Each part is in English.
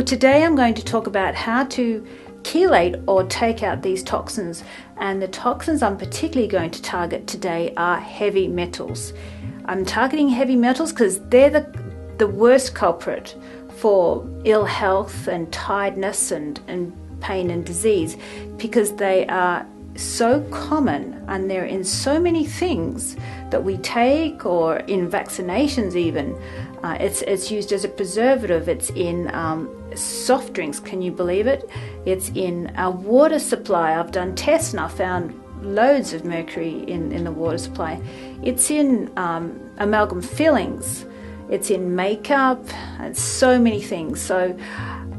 Well, today I'm going to talk about how to chelate or take out these toxins, and the toxins I'm particularly going to target today are heavy metals. I'm targeting heavy metals because they're the worst culprit for ill health and tiredness and pain and disease, because they are so common and they're in so many things that we take, or in vaccinations even. It's used as a preservative. It's in soft drinks, can you believe it? It's in our water supply. I've done tests and I found loads of mercury in the water supply. It's in amalgam fillings. It's in makeup and so many things. So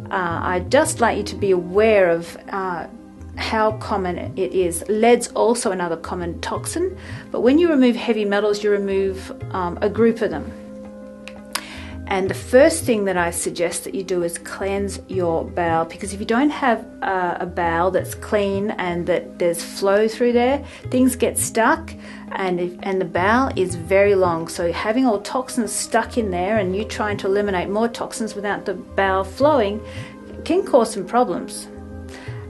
I'd just like you to be aware of how common it is. Lead's also another common toxin, but when you remove heavy metals, you remove a group of them. And the first thing that I suggest that you do is cleanse your bowel, because if you don't have a bowel that's clean and that there's flow through there, things get stuck, and the bowel is very long. So having all toxins stuck in there and you trying to eliminate more toxins without the bowel flowing can cause some problems.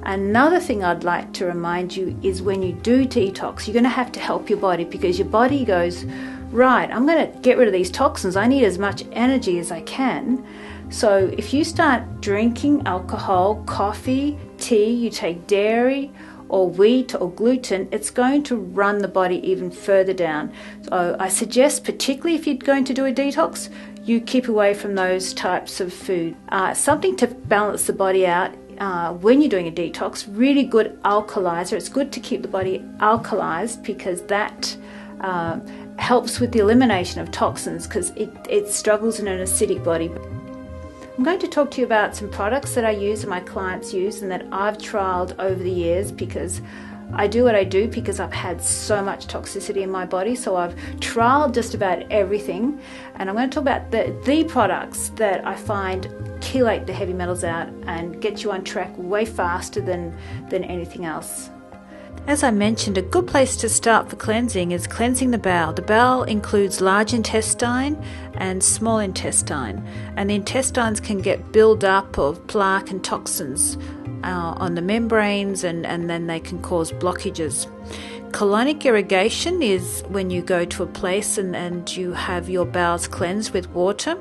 Another thing I'd like to remind you is when you do detox, you're going to have to help your body, because your body goes, right, I'm going to get rid of these toxins. I need as much energy as I can. So if you start drinking alcohol, coffee, tea, you take dairy or wheat or gluten, it's going to run the body even further down. So I suggest, particularly if you're going to do a detox, you keep away from those types of food. Something to balance the body out when you're doing a detox, really good alkalizer. It's good to keep the body alkalized, because that helps with the elimination of toxins, because it struggles in an acidic body. I'm going to talk to you about some products that I use and my clients use and that I've trialed over the years, because I do what I do because I've had so much toxicity in my body. So I've trialed just about everything, and I'm going to talk about the products that I find chelate the heavy metals out and get you on track way faster than anything else. As I mentioned, a good place to start for cleansing is cleansing the bowel. The bowel includes large intestine and small intestine, and the intestines can get build up of plaque and toxins on the membranes, and then they can cause blockages. Colonic irrigation is when you go to a place and you have your bowels cleansed with water.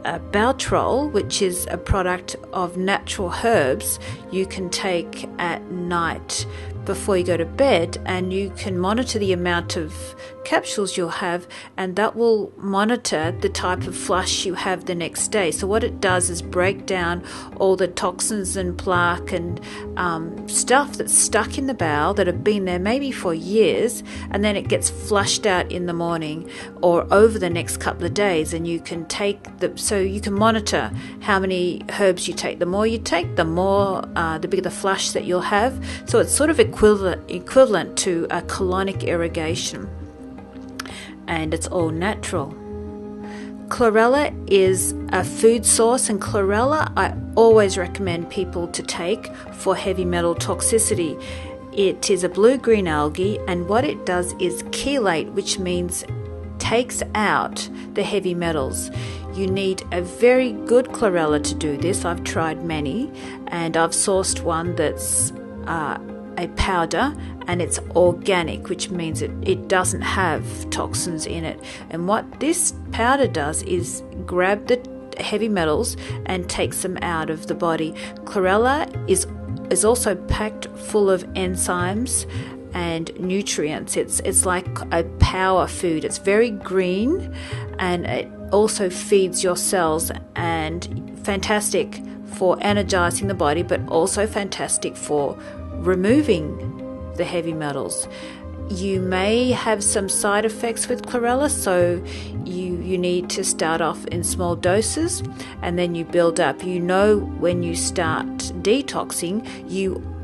Bowtrol, which is a product of natural herbs, you can take at night before you go to bed, and you can monitor the amount of capsules you'll have, and that will monitor the type of flush you have the next day. So what it does is break down all the toxins and plaque and stuff that's stuck in the bowel that have been there maybe for years, and then it gets flushed out in the morning or over the next couple of days. And you can so you can monitor how many herbs you take. The more you take, the bigger the flush that you'll have. So it's sort of equivalent to a colonic irrigation, and it's all natural. Chlorella is a food source, and chlorella I always recommend people to take for heavy metal toxicity. It is a blue-green algae, and what it does is chelate, which means takes out the heavy metals. You need a very good chlorella to do this. I've tried many, and I've sourced one that's a powder, and it's organic, which means it doesn't have toxins in it. And what this powder does is grab the heavy metals and takes them out of the body. Chlorella is also packed full of enzymes and nutrients. It's like a power food. It's very green, and it also feeds your cells, and fantastic for energizing the body, but also fantastic for removing the heavy metals. You may have some side effects with chlorella, so you need to start off in small doses and then you build up. You know, when you start detoxing,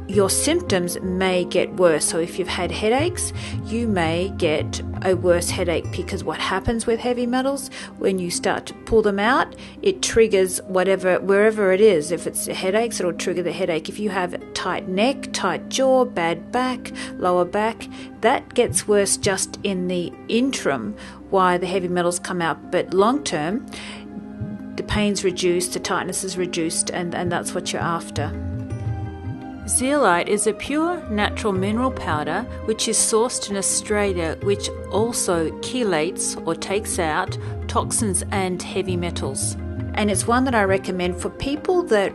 your symptoms may get worse. So if you've had headaches, you may get a worse headache, because what happens with heavy metals, when you start to pull them out, it triggers wherever it is. If it's headaches, it'll trigger the headache. If you have tight neck, tight jaw, bad back, lower back, that gets worse just in the interim while the heavy metals come out. But long term, the pain's reduced, the tightness is reduced, and that's what you're after. Zeolite is a pure natural mineral powder which is sourced in Australia, which also chelates or takes out toxins and heavy metals. And it's one that I recommend for people that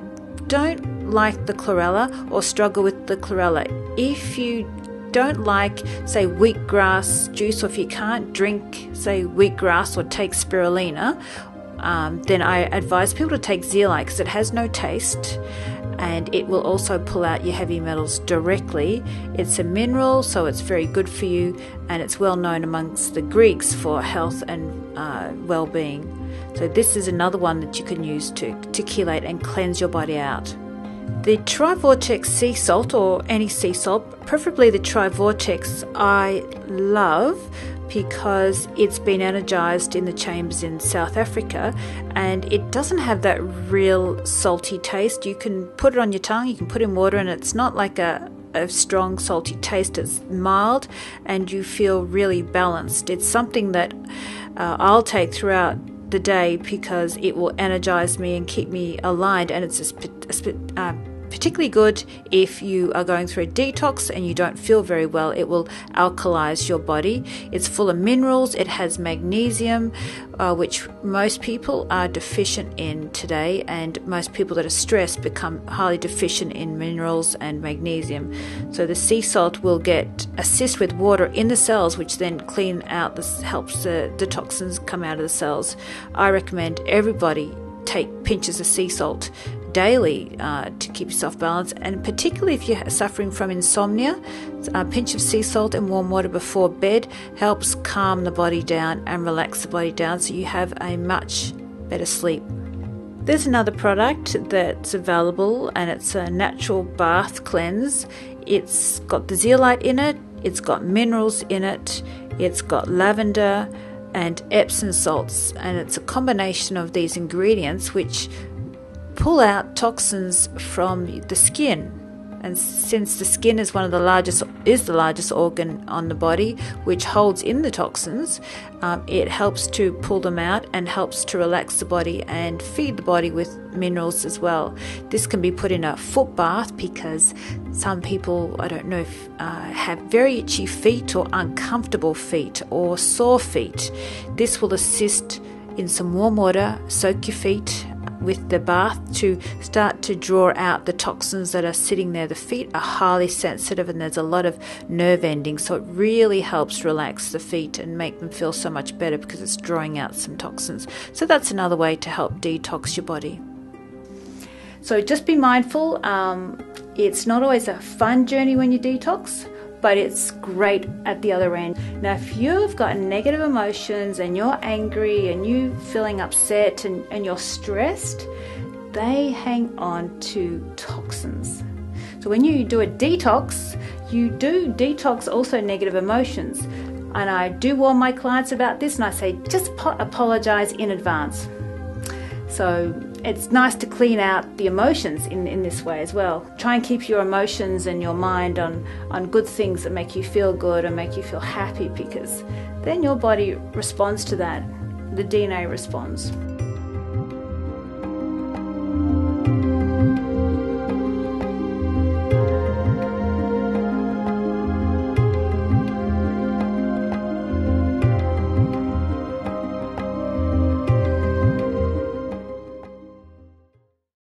don't like the chlorella or struggle with the chlorella. If you don't like, say, wheatgrass juice, or if you can't drink, say, wheatgrass or take spirulina, then I advise people to take zeolite because it has no taste and it will also pull out your heavy metals directly. It's a mineral, so it's very good for you, and it's well known amongst the Greeks for health and well-being. So this is another one that you can use to chelate and cleanse your body out. The Trivortex sea salt, or any sea salt, preferably the Trivortex, I love because it's been energized in the chambers in South Africa and it doesn't have that real salty taste. You can put it on your tongue, you can put in water, and it's not like a strong salty taste. It's mild and you feel really balanced. It's something that I'll take throughout the day because it will energize me and keep me aligned, and it's particularly good if you are going through a detox and you don't feel very well. It will alkalize your body. It's full of minerals. It has magnesium, which most people are deficient in today, and most people that are stressed become highly deficient in minerals and magnesium. So the sea salt will assist with water in the cells, which then clean out, helps the toxins come out of the cells. I recommend everybody take pinches of sea salt daily to keep yourself balanced, and particularly if you're suffering from insomnia, a pinch of sea salt and warm water before bed helps calm the body down and relax the body down so you have a much better sleep. There's another product that's available, and it's a natural bath cleanse. It's got the zeolite in it, it's got minerals in it, it's got lavender and Epsom salts, and it's a combination of these ingredients which pull out toxins from the skin. And since the skin is the largest organ on the body, which holds in the toxins, it helps to pull them out and helps to relax the body and feed the body with minerals as well. This can be put in a foot bath because some people, I don't know, have very itchy feet or uncomfortable feet or sore feet. This will assist in some warm water, soak your feet with the bath to start to draw out the toxins that are sitting there. The feet are highly sensitive and there's a lot of nerve endings, so it really helps relax the feet and make them feel so much better because it's drawing out some toxins. So that's another way to help detox your body. So just be mindful, it's not always a fun journey when you detox, but it's great at the other end. Now, if you've got negative emotions and you're angry and you're feeling upset and you're stressed, they hang on to toxins. So when you do a detox, you do detox also negative emotions. And I do warn my clients about this, and I say, just apologize in advance. So it's nice to clean out the emotions in this way as well. Try and keep your emotions and your mind on good things that make you feel good and make you feel happy, because then your body responds to that. The DNA responds.